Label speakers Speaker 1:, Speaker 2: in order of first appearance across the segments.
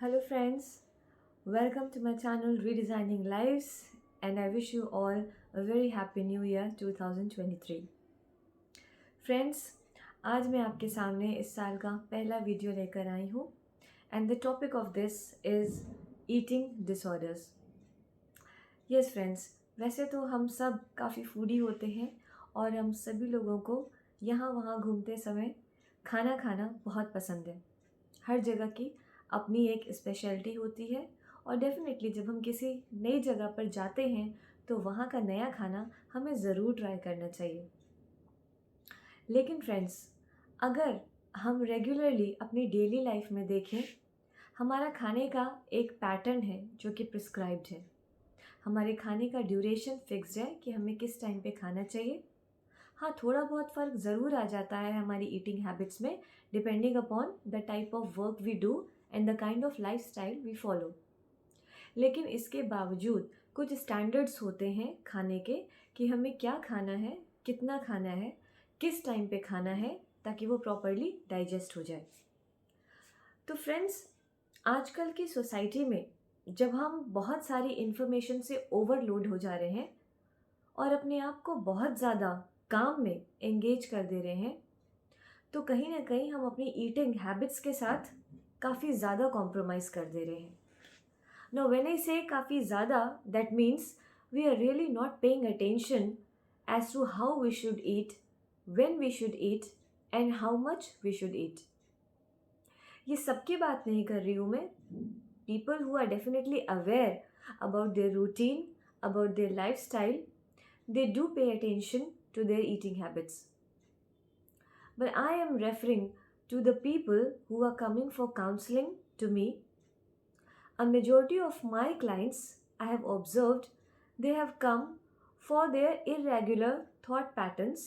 Speaker 1: Hello, friends. Welcome to my channel Redesigning Lives, and I wish you all a very happy new year 2023. Friends, आज मैं आपके सामने इस साल का पहला वीडियो लेकर आई हूँ and the topic of this is eating disorders. Yes friends, वैसे तो हम सब काफ़ी फूडी होते हैं और हम सभी लोगों को यहाँ वहाँ घूमते समय खाना खाना बहुत पसंद है. हर जगह की अपनी एक स्पेशलिटी होती है और डेफिनेटली जब हम किसी नई जगह पर जाते हैं तो वहाँ का नया खाना हमें ज़रूर ट्राई करना चाहिए. लेकिन फ्रेंड्स, अगर हम रेगुलरली अपनी डेली लाइफ में देखें, हमारा खाने का एक पैटर्न है जो कि प्रिस्क्राइब्ड है. हमारे खाने का ड्यूरेशन फिक्स्ड है कि हमें किस टाइम पे खाना चाहिए. हाँ, थोड़ा बहुत फ़र्क ज़रूर आ जाता है हमारी ईटिंग हैबिट्स में, depending upon the type of work we do and the kind of lifestyle we follow. लेकिन इसके बावजूद कुछ स्टैंडर्ड्स होते हैं खाने के कि हमें क्या खाना है, कितना खाना है, किस टाइम पे खाना है, ताकि वो प्रॉपरली डाइजेस्ट हो जाए. तो फ्रेंड्स, आजकल की सोसाइटी में जब हम बहुत सारी इन्फॉर्मेशन से ओवरलोड हो जा रहे हैं और अपने आप को बहुत ज़्यादा काम में एंगेज कर दे रहे हैं, तो कहीं ना कहीं हम अपनी ईटिंग हैबिट्स के साथ काफ़ी ज़्यादा कॉम्प्रोमाइज़ कर दे रहे हैं. Now, when I say काफ़ी ज़्यादा, that means we are really not paying attention as to how we should eat, when we should eat, and how much we should eat. ये सबकी बात नहीं कर रही हूँ मैं. People who are definitely aware about their routine, about their lifestyle, they do pay attention to their eating habits. But I am referring to the people who are coming for counseling to me. A majority of my clients, I have observed, they have come for their irregular thought patterns,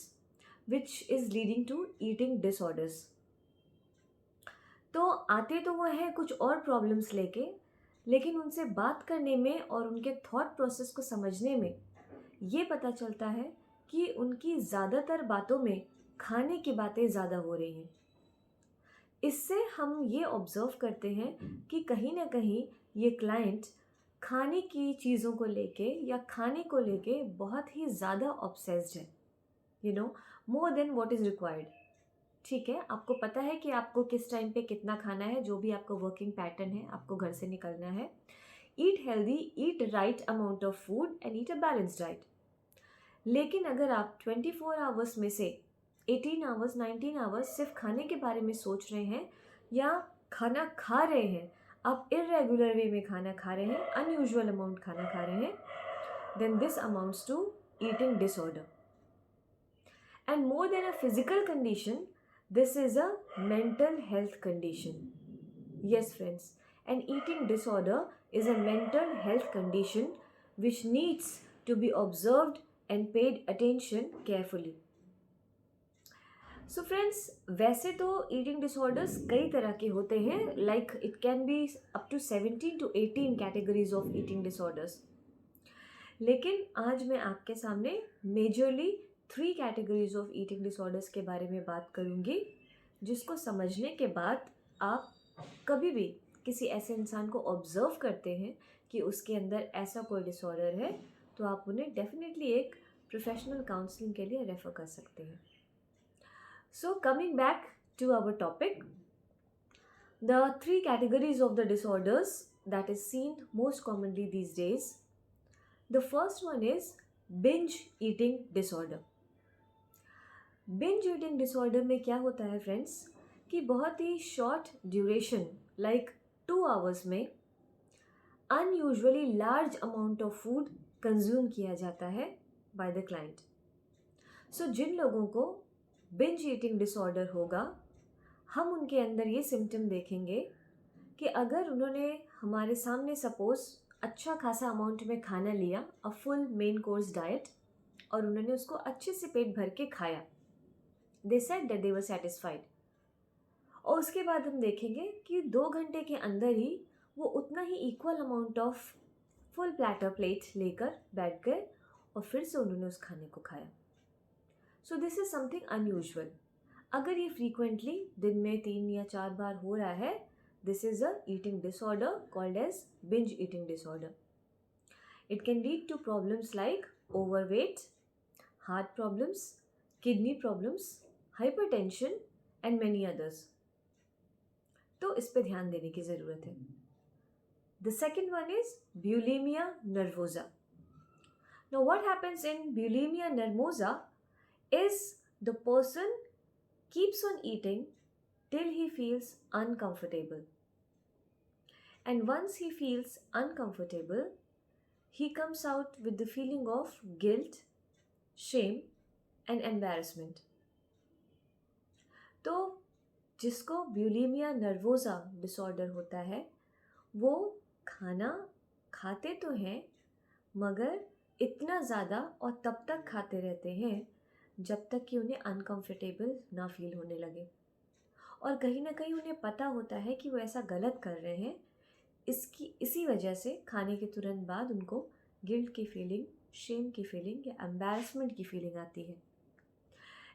Speaker 1: which is leading to eating disorders. तो आते तो वो हैं कुछ और problems लेके, लेकिन उनसे बात करने में और उनके थॉट प्रोसेस को समझने में ये पता चलता है कि उनकी ज़्यादातर बातों में खाने की बातें ज़्यादा हो रही हैं. इससे हम ये ऑब्ज़र्व करते हैं कि कहीं ना कहीं ये क्लाइंट खाने की चीज़ों को लेके या खाने को लेके बहुत ही ज़्यादा ऑब्सेस्ड है, more than what is required. ठीक है, आपको पता है कि आपको किस टाइम पे कितना खाना है, जो भी आपका वर्किंग पैटर्न है, आपको घर से निकलना है. Eat healthy, eat right amount of food and eat a balanced diet. लेकिन अगर आप 24 आवर्स में से 18 आवर्स 19 आवर्स सिर्फ खाने के बारे में सोच रहे हैं या खाना खा रहे हैं, आप इरेगुलर वे में खाना खा रहे हैं, अनयूजुअल अमाउंट खाना खा रहे हैं, then this amounts to eating disorder. And more than a physical condition, this is a mental health condition. Yes, friends, an eating disorder is a mental health condition which needs to be observed and paid attention carefully. So friends, वैसे तो eating disorders कई तरह के होते हैं, like it can be up to 17 to 18 categories of eating disorders. लेकिन आज मैं आपके सामने majorly 3 categories of eating disorders के बारे में बात करूँगी, जिसको समझने के बाद आप कभी भी किसी ऐसे इंसान को ऑब्जर्व करते हैं कि उसके अंदर ऐसा कोई डिसऑर्डर है, तो आप उन्हें डेफिनेटली एक प्रोफेशनल काउंसलिंग के लिए रेफ़र कर सकते हैं. So coming back to our topic, the 3 categories of the disorders that is seen most commonly these days. The first one is binge eating disorder. Binge eating disorder में क्या होता है friends, कि बहुत ही शॉर्ट ड्यूरेशन लाइक 2 आवर्स में unusually large amount of food consume किया जाता है बाय द क्लाइंट. सो जिन लोगों को बिंज ईटिंग डिसऑर्डर होगा, हम उनके अंदर ये सिम्टम देखेंगे कि अगर उन्होंने हमारे सामने सपोज अच्छा खासा अमाउंट में खाना लिया, a full main course diet, और उन्होंने उसको अच्छे से पेट भर के खाया, they said that they were satisfied, और उसके बाद हम देखेंगे कि 2 घंटे के अंदर ही वो उतना ही equal amount of full platter plate लेकर बैठ गए और फिर से उन्होंने उस खाने को खाया. So this is something unusual. अगर ये फ्रीक्वेंटली दिन में 3 या 4 बार हो रहा है, This is a eating disorder called as binge eating disorder. It can lead to problems like overweight, heart problems, kidney problems, hypertension and many others. तो इस पे ध्यान देने की ज़रूरत है. The second one is bulimia nervosa. Now what happens in bulimia nervosa is the person keeps on eating till he feels uncomfortable. And once he feels uncomfortable, he comes out with the feeling of guilt, shame and embarrassment. तो जिसको ब्यूलीमिया nervosa disorder होता है वो खाना खाते तो हैं मगर इतना ज़्यादा और तब तक खाते रहते हैं जब तक कि उन्हें अनकंफर्टेबल ना फील होने लगे, और कहीं ना कहीं उन्हें पता होता है कि वो ऐसा गलत कर रहे हैं. इसी वजह से खाने के तुरंत बाद उनको गिल्ट की फीलिंग, शेम की फीलिंग या एम्बैरसमेंट की फीलिंग आती है.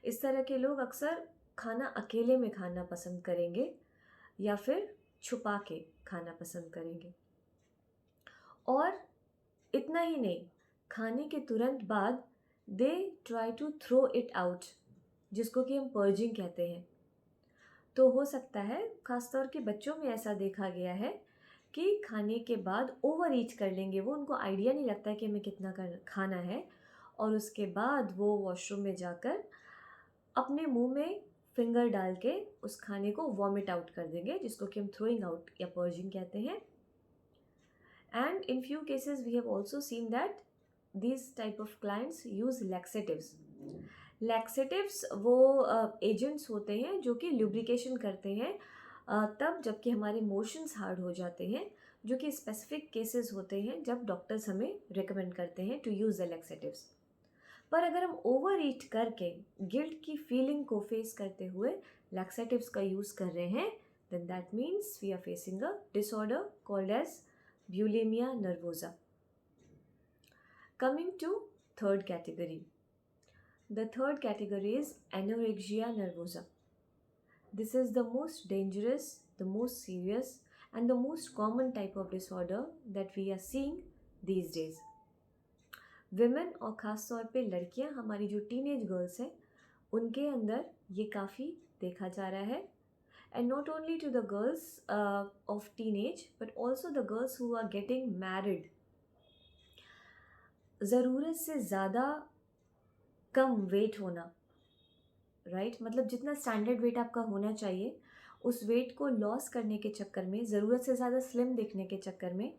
Speaker 1: इस तरह के लोग अक्सर खाना अकेले में खाना पसंद करेंगे या फिर छुपा के खाना पसंद करेंगे. और इतना ही नहीं, खाने के तुरंत बाद they try to throw it out, जिसको कि हम पर्जिंग कहते हैं. तो हो सकता है, ख़ासतौर के बच्चों में ऐसा देखा गया है कि खाने के बाद ओवर ईट कर लेंगे. वो उनको आइडिया नहीं लगता है कि हमें कितना खाना है, और उसके बाद वो वॉशरूम में जाकर अपने मुंह में फिंगर डाल के उस खाने को वॉमिट आउट कर देंगे, जिसको कि हम थ्रोइंग आउट या पर्जिंग कहते हैं. And in few cases we have also seen that these type of clients use laxatives. Laxatives वो एजेंट्स होते हैं जो कि ल्यूब्रिकेशन करते हैं तब जबकि हमारे मोशंस हार्ड हो जाते हैं, जो कि स्पेसिफिक केसेस होते हैं जब डॉक्टर्स हमें रिकमेंड करते हैं टू यूज़ द लैक्सेटिव्स. पर अगर हम ओवर ईट करके गिल्ट की फीलिंग को फेस करते हुए लैक्सेटिव्स का यूज़ कर रहे हैं, then that means we are facing a disorder called as bulimia nervosa. Coming to third category. The third category is anorexia nervosa. This is the most dangerous, the most serious and the most common type of disorder that we are seeing these days. Women और ख़ास तौर पे लड़कियां, हमारी जो teenage girls हैं, उनके अंदर ये काफ़ी देखा जा रहा है. And not only to the girls of teenage but also the girls who are getting married. ज़रूरत से ज़्यादा कम वेट होना, राइट मतलब जितना स्टैंडर्ड वेट आपका होना चाहिए उस वेट को लॉस करने के चक्कर में, ज़रूरत से ज़्यादा स्लिम दिखने के चक्कर में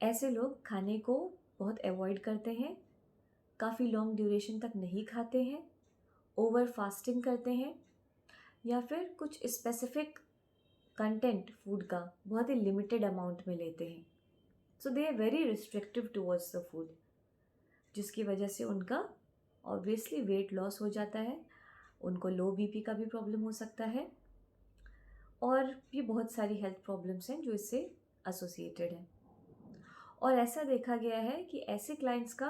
Speaker 1: ऐसे लोग खाने को बहुत अवॉइड करते हैं, काफ़ी लॉन्ग ड्यूरेशन तक नहीं खाते हैं, ओवर फास्टिंग करते हैं, या फिर कुछ स्पेसिफिक कंटेंट फूड का बहुत ही लिमिटेड अमाउंट में लेते हैं. So they are very restrictive towards the food, जिसकी वजह से उनका ऑब्वियसली वेट लॉस हो जाता है. उनको लो बीपी का भी प्रॉब्लम हो सकता है, और भी बहुत सारी हेल्थ प्रॉब्लम्स हैं जो इससे एसोसिएटेड हैं. और ऐसा देखा गया है कि ऐसे क्लाइंट्स का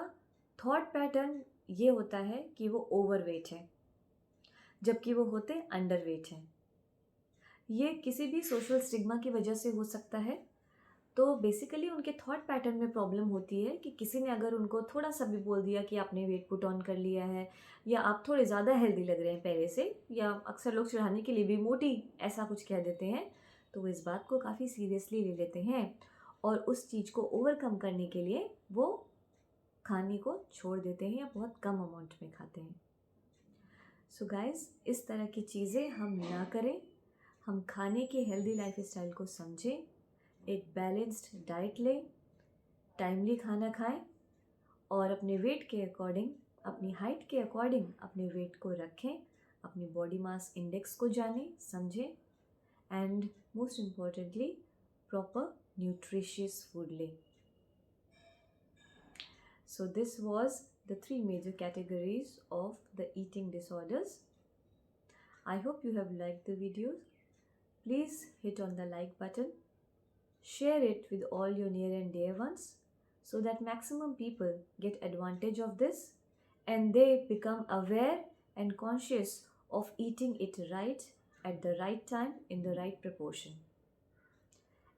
Speaker 1: थॉट पैटर्न ये होता है कि वो ओवरवेट है जबकि वो होते अंडरवेट हैं. ये किसी भी सोशल स्टिग्मा की वजह से हो सकता है. तो बेसिकली उनके थॉट पैटर्न में प्रॉब्लम होती है कि किसी ने अगर उनको थोड़ा सा भी बोल दिया कि आपने वेट पुट ऑन कर लिया है, या आप थोड़े ज़्यादा हेल्दी लग रहे हैं पहले से, या अक्सर लोग चढ़ाने के लिए भी मोटी ऐसा कुछ कह देते हैं, तो वो इस बात को काफ़ी सीरियसली ले लेते हैं और उस चीज़ को ओवरकम करने के लिए वो खाने को छोड़ देते हैं या बहुत कम अमाउंट में खाते हैं. सो गाइस, इस तरह की चीज़ें हम ना करें. हम खाने के हेल्दी लाइफस्टाइल को समझें, एक बैलेंस्ड डाइट लें, टाइमली खाना खाएं और अपने वेट के अकॉर्डिंग, अपनी हाइट के अकॉर्डिंग अपने वेट को रखें, अपनी बॉडी मास इंडेक्स को जानें, समझें, and most importantly proper nutritious food लें. So this was the 3 major categories of the eating disorders. I hope you have liked the videos. Please hit on the like button. Share it with all your near and dear ones so that maximum people get advantage of this and they become aware and conscious of eating it right at the right time in the right proportion.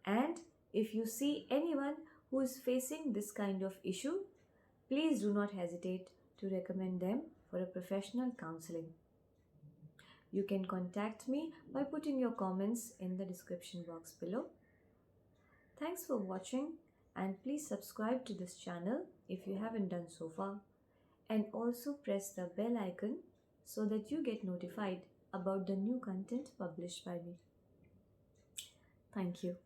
Speaker 1: And if you see anyone who is facing this kind of issue, please do not hesitate to recommend them for a professional counseling. You can contact me by putting your comments in the description box below. Thanks for watching, and please subscribe to this channel if you haven't done so far, and also press the bell icon so that you get notified about the new content published by me. Thank you.